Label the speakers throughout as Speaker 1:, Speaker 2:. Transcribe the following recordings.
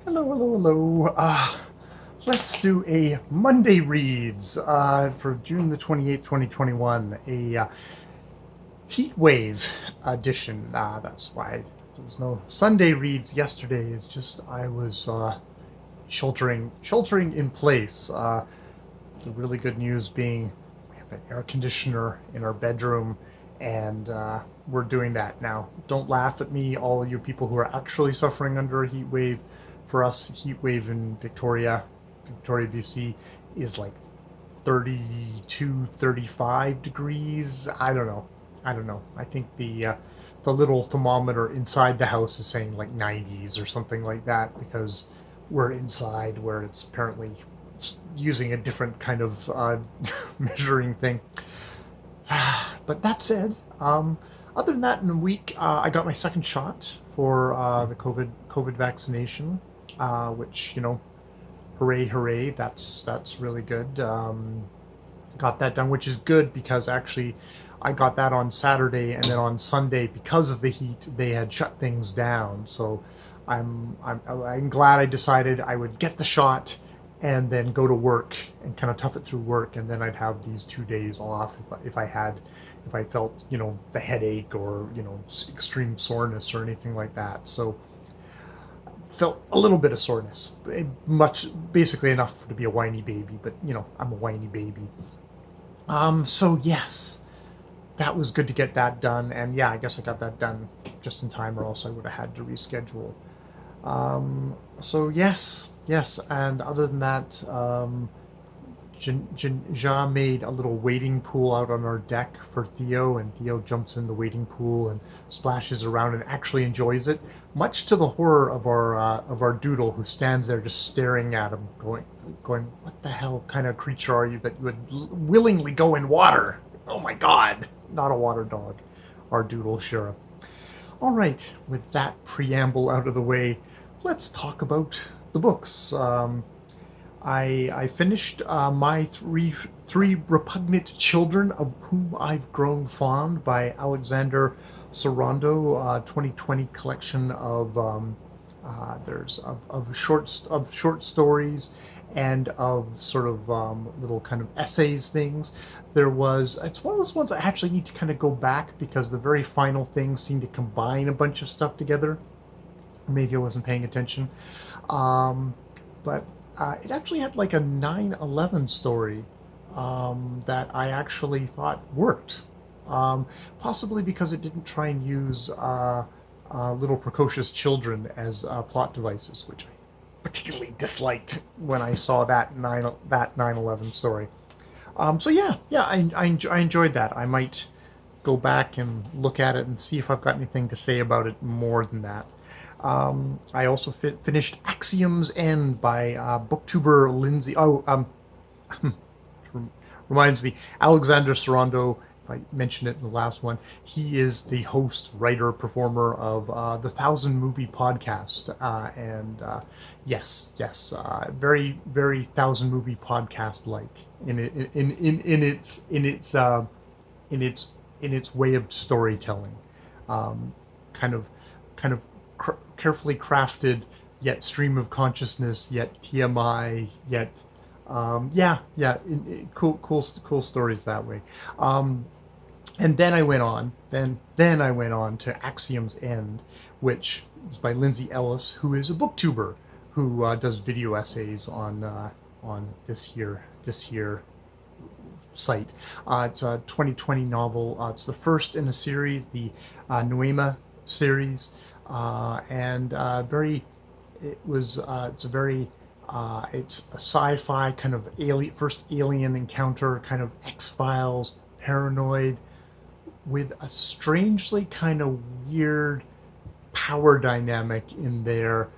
Speaker 1: Hello, hello, hello. Let's do a Monday Reads for June the 28th, 2021. A heat wave edition. That's why there was no Sunday Reads yesterday. It's just I was sheltering in place. The really good news being we have an air conditioner in our bedroom, and we're doing that now. Don't laugh at me, all you people who are actually suffering under a heat wave. For us, heat wave in Victoria, BC, is like 32, 35 degrees. I don't know. I think the little thermometer inside the house is saying like 90s or something like that because we're inside where it's apparently using a different kind of measuring thing. But that said, other than that, in a week, I got my second shot for the COVID vaccination, which hooray, hooray! That's really good. Got that done, which is good because actually I got that on Saturday, and then on Sunday, because of the heat, they had shut things down. So I'm glad I decided I would get the shot and then go to work and kind of tough it through work, and then I'd have these 2 days off if I felt the headache or extreme soreness or anything like that. So felt a little bit of soreness, much basically enough to be a whiny baby, but I'm a whiny baby. So yes, that was good to get that done, and yeah, I guess I got that done just in time, or else I would have had to reschedule. So yes, and other than that, Ja made a little wading pool out on our deck for Theo, and Theo jumps in the wading pool and splashes around and actually enjoys it, much to the horror of our doodle, who stands there just staring at him, going, "What the hell kind of creature are you that you would willingly go in water? Oh my God, not a water dog, our doodle Shira." All right, with that preamble out of the way, let's talk about the books. I finished my three repugnant children of whom I've grown fond by Alexander Sorondo, 2020 collection of there's of short stories and of sort of little kind of essays things. It's one of those ones I actually need to kind of go back because the very final things seem to combine a bunch of stuff together. Maybe I wasn't paying attention. But it actually had like a 9/11 story that I actually thought worked. Possibly because it didn't try and use little precocious children as plot devices, which I particularly disliked when I saw that 9/11 story. So yeah, I enjoyed that. I might go back and look at it and see if I've got anything to say about it more than that. I also finished Axiom's End by booktuber Lindsay. Reminds me, Alexander Sorondo. If I mentioned it in the last one, he is the host, writer, performer of the Thousand Movie podcast, and very very Thousand Movie podcast like in its way of storytelling, kind of kind of carefully crafted, yet stream of consciousness, yet TMI, yet cool stories that way. And then I went on. Then I went on to Axiom's End, which is by Lindsay Ellis, who is a booktuber who does video essays on this here site. It's a 2020 novel. It's the first in a series, the Noema series. And very, it was it's a very it's a sci-fi kind of first alien encounter, kind of X-Files, paranoid, with a strangely kind of weird power dynamic in there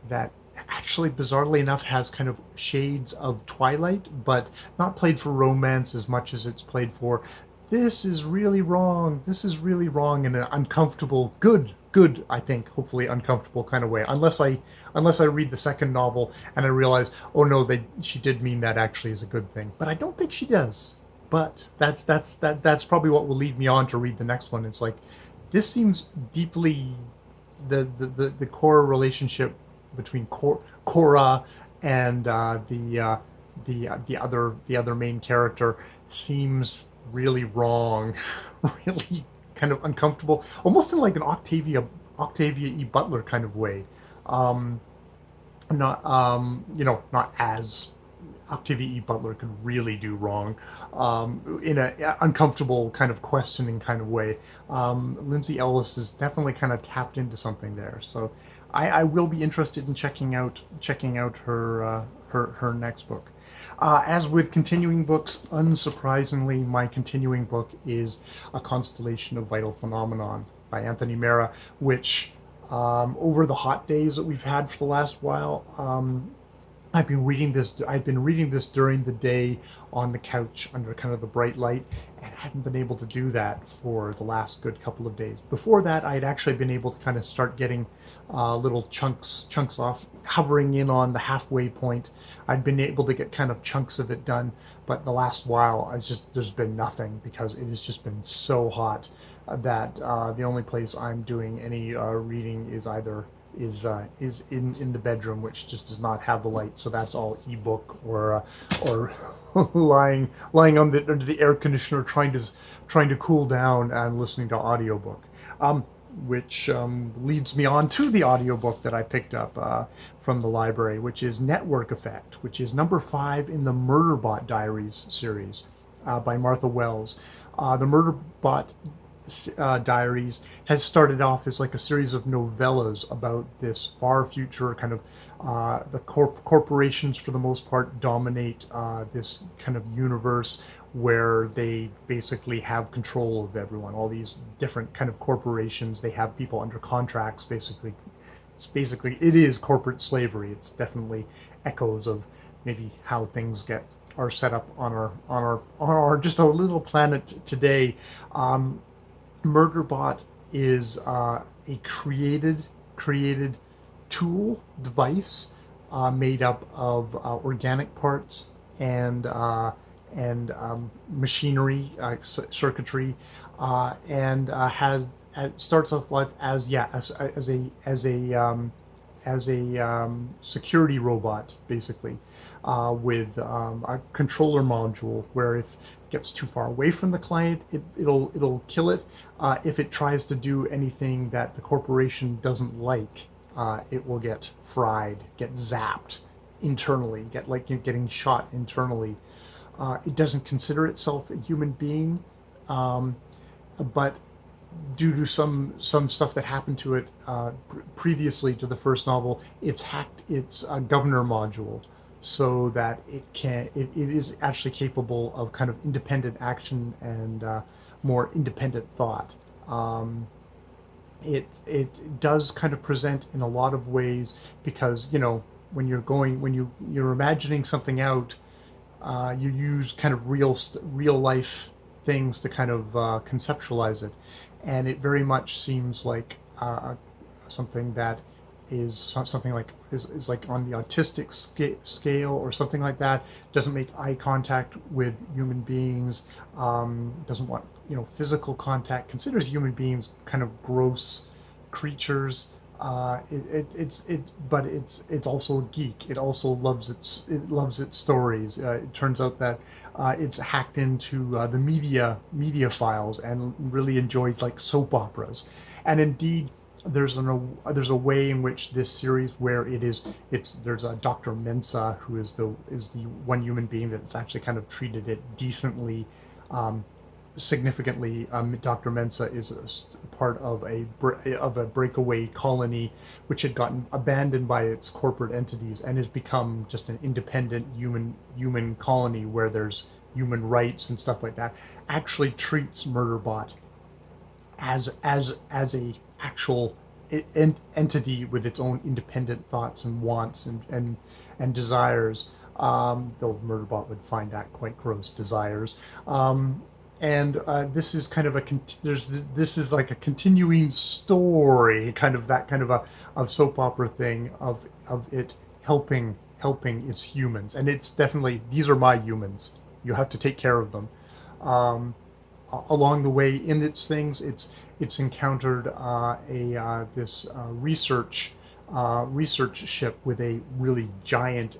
Speaker 1: that actually, bizarrely enough, has kind of shades of Twilight, but not played for romance as much as it's played for this is really wrong. This is really wrong in an uncomfortable, good, I think, hopefully uncomfortable kind of way. Unless I read the second novel and I realize, oh no, she did mean that actually is a good thing. But I don't think she does. But that's probably what will lead me on to read the next one. It's like, this seems deeply the core relationship between Cora and the other main character seems really wrong, really kind of uncomfortable, almost in like an Octavia E. Butler kind of way. Um, not not as Octavia E. Butler could really do wrong, in a uncomfortable kind of questioning kind of way. Lindsay Ellis is definitely kind of tapped into something there. So I will be interested in checking out her next book. As with continuing books, unsurprisingly, my continuing book is A Constellation of Vital Phenomenon by Anthony Mera, which, over the hot days that we've had for the last while, I've been reading this. I've been reading this during the day on the couch under kind of the bright light, and hadn't been able to do that for the last good couple of days. Before that, I had actually been able to kind of start getting little chunks off, hovering in on the halfway point. I'd been able to get kind of chunks of it done, but the last while, there's been nothing because it has just been so hot that the only place I'm doing any reading is in the bedroom, which just does not have the light. So that's all ebook or lying under the air conditioner, trying to cool down and listening to audiobook. Which leads me on to the audiobook that I picked up from the library, which is Network Effect, which is number 5 in the Murderbot Diaries series by Martha Wells. The Murderbot Diaries has started off as like a series of novellas about this far future kind of the corporations for the most part dominate this kind of universe where they basically have control of everyone. All these different kind of corporations, they have people under contracts. It is corporate slavery. It's definitely echoes of maybe how things are set up on our just a little planet today. Murderbot is a created tool device made up of organic parts and machinery, circuitry, and starts off life as a security robot, basically, with a controller module where if it gets too far away from the client, it'll kill it. If it tries to do anything that the corporation doesn't like, it will get fried, get zapped internally, getting shot internally. It doesn't consider itself a human being, but due to some stuff that happened to it previously to the first novel, it's hacked its governor module so that it is actually capable of kind of independent action and more independent thought. It does kind of present in a lot of ways because when you're imagining something out, you use kind of real life things to kind of conceptualize it, and it very much seems like something that is like on the autistic scale or something like that. Doesn't make eye contact with human beings. Doesn't want physical contact. Considers human beings kind of gross creatures. But it's also a geek. It also loves its stories. It turns out that it's hacked into the media files and really enjoys like soap operas. And indeed, there's a way in which this series where there's a Dr. Mensa who is the one human being that's actually kind of treated it decently. Significantly, Dr. Mensa is a part of a breakaway colony which had gotten abandoned by its corporate entities and has become just an independent human colony where there's human rights and stuff like that. Actually treats Murderbot as a actual entity with its own independent thoughts and wants and desires. Though Murderbot would find that quite gross, desires. And this is kind of this is like a continuing story, kind of that kind of a soap opera thing of it helping its humans, and it's definitely, these are my humans. You have to take care of them. Along the way in its things, it's encountered this research research ship with a really giant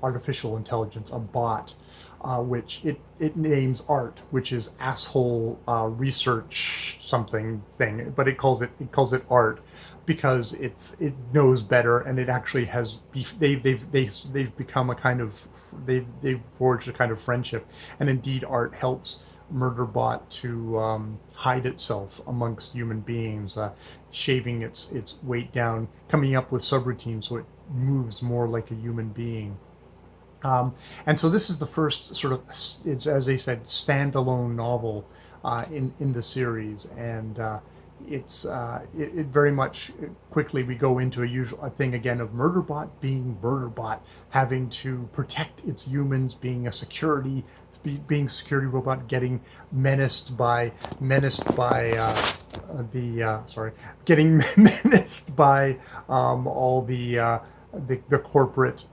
Speaker 1: artificial intelligence, a bot, which it names Art, which is asshole research something thing, but it calls it Art because it knows better, and it actually has they've become a kind of they've forged a kind of friendship, and indeed Art helps Murderbot to hide itself amongst human beings, shaving its weight down, coming up with subroutines so it moves more like a human being. And so this is the first sort of, it's, as they said, standalone novel in the series, and it very much quickly we go into a thing again of Murderbot being Murderbot, having to protect its humans, being security robot, getting getting menaced by all the corporate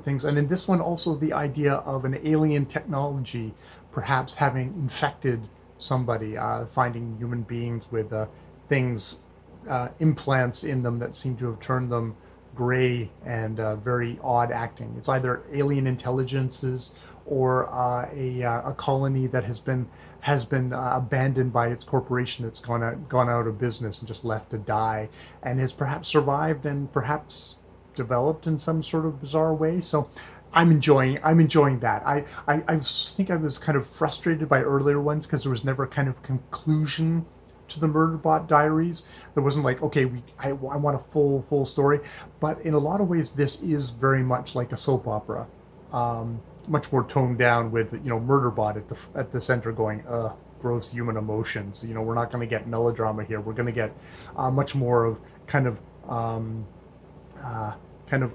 Speaker 1: things. And in this one also the idea of an alien technology perhaps having infected somebody, finding human beings with things, implants in them that seem to have turned them gray and very odd acting. It's either alien intelligences or a colony that has been abandoned by its corporation that's gone out of business and just left to die, and has perhaps survived and perhaps developed in some sort of bizarre way. So I'm enjoying that. I think I was kind of frustrated by earlier ones because there was never a kind of conclusion to the Murderbot Diaries. There wasn't like, okay, I want a full story. But in a lot of ways, this is very much like a soap opera, much more toned down with Murderbot at the center going, gross human emotions. We're not going to get melodrama here. We're going to get much more of kind of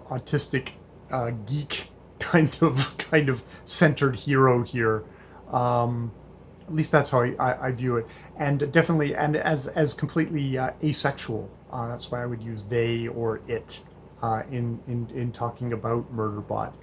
Speaker 1: autistic geek kind of centered hero here. At least that's how I view it, and definitely, and as completely asexual. That's why I would use they or it in talking about Murderbot.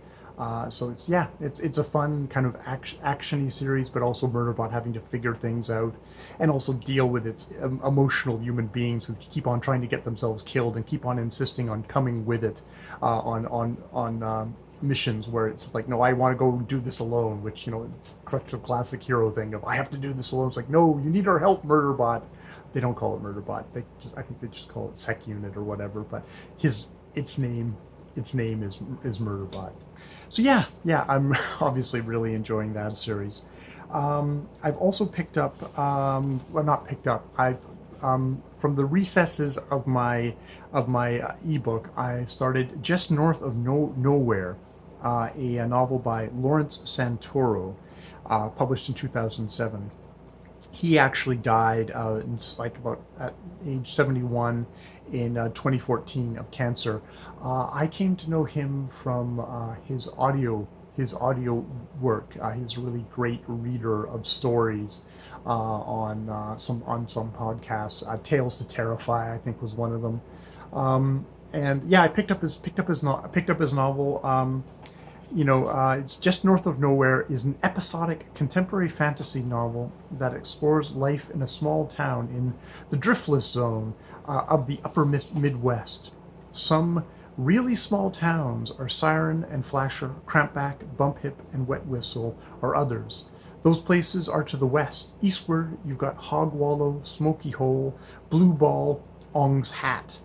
Speaker 1: So it's a fun kind of actiony series, but also Murderbot having to figure things out, and also deal with its emotional human beings who keep on trying to get themselves killed and keep on insisting on coming with it on missions where it's like, no, I want to go do this alone, which it's such a classic hero thing of I have to do this alone. It's like, no, you need our help, Murderbot. They don't call it Murderbot. I think they just call it Sec Unit or whatever. But its name is Murderbot. So yeah, I'm obviously really enjoying that series. I've also picked up, well, not picked up. I've from the recesses of my ebook, I started Just North of Nowhere, a novel by Lawrence Santoro, published in 2007. He actually died at age 71 in 2014 of cancer. I came to know him from his audio work. He's a really great reader of stories on some podcasts. Tales to Terrify, I think, was one of them. And yeah, I picked up his novel. It's Just North of Nowhere is an episodic contemporary fantasy novel that explores life in a small town in the driftless zone of the upper Midwest. Some really small towns are Siren and Flasher, Crampback, Bump Hip, and Wet Whistle are others. Those places are to the west. Eastward, you've got Hog Wallow, Smoky Hole, Blue Ball, Ong's Hat.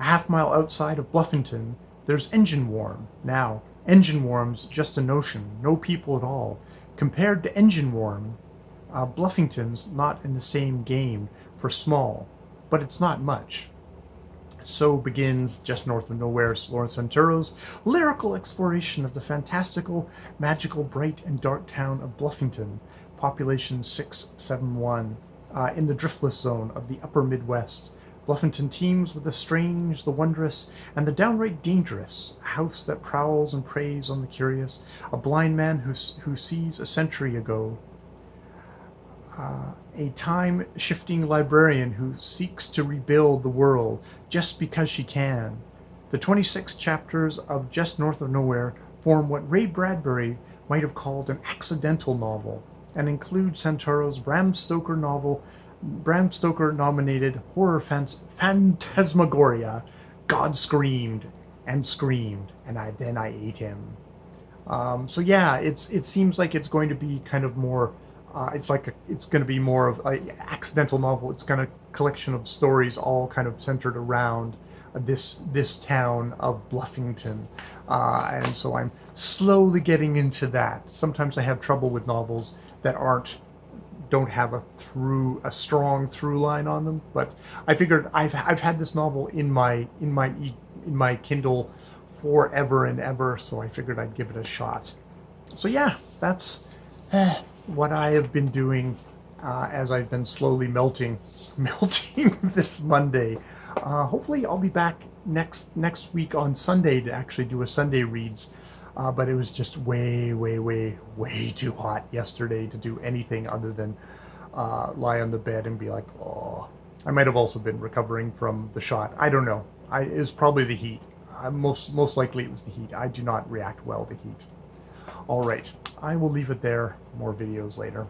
Speaker 1: A half-mile outside of Bluffington, there's Engine Warm. Now, Engine Warm's just a notion, no people at all. Compared to Engine Warm, Bluffington's not in the same game for small, but it's not much. So begins Just North of Nowhere's Lawrence Santuro's lyrical exploration of the fantastical, magical, bright, and dark town of Bluffington, population 671, in the driftless zone of the upper Midwest. Bluffington teems with the strange, the wondrous, and the downright dangerous, a house that prowls and preys on the curious, a blind man who sees a century ago, a time-shifting librarian who seeks to rebuild the world just because she can. The 26 chapters of Just North of Nowhere form what Ray Bradbury might have called an accidental novel, and include Santuro's Bram Stoker nominated horror phantasmagoria, God screamed and screamed, and then I ate him. So yeah, it seems like it's going to be kind of more. It's going to be more of a accidental novel. It's kind of collection of stories, all kind of centered around this town of Bluffington, and so I'm slowly getting into that. Sometimes I have trouble with novels that don't have a strong through line on them. But I figured I've had this novel in my Kindle forever and ever, so I figured I'd give it a shot. So yeah, that's what I have been doing as I've been slowly melting this Monday. Hopefully, I'll be back next week on Sunday to actually do a Sunday reads. But it was just way too hot yesterday to do anything other than lie on the bed and be like, oh. I might have also been recovering from the shot. I don't know. It was probably the heat. Most likely it was the heat. I do not react well to heat. All right, I will leave it there. More videos later.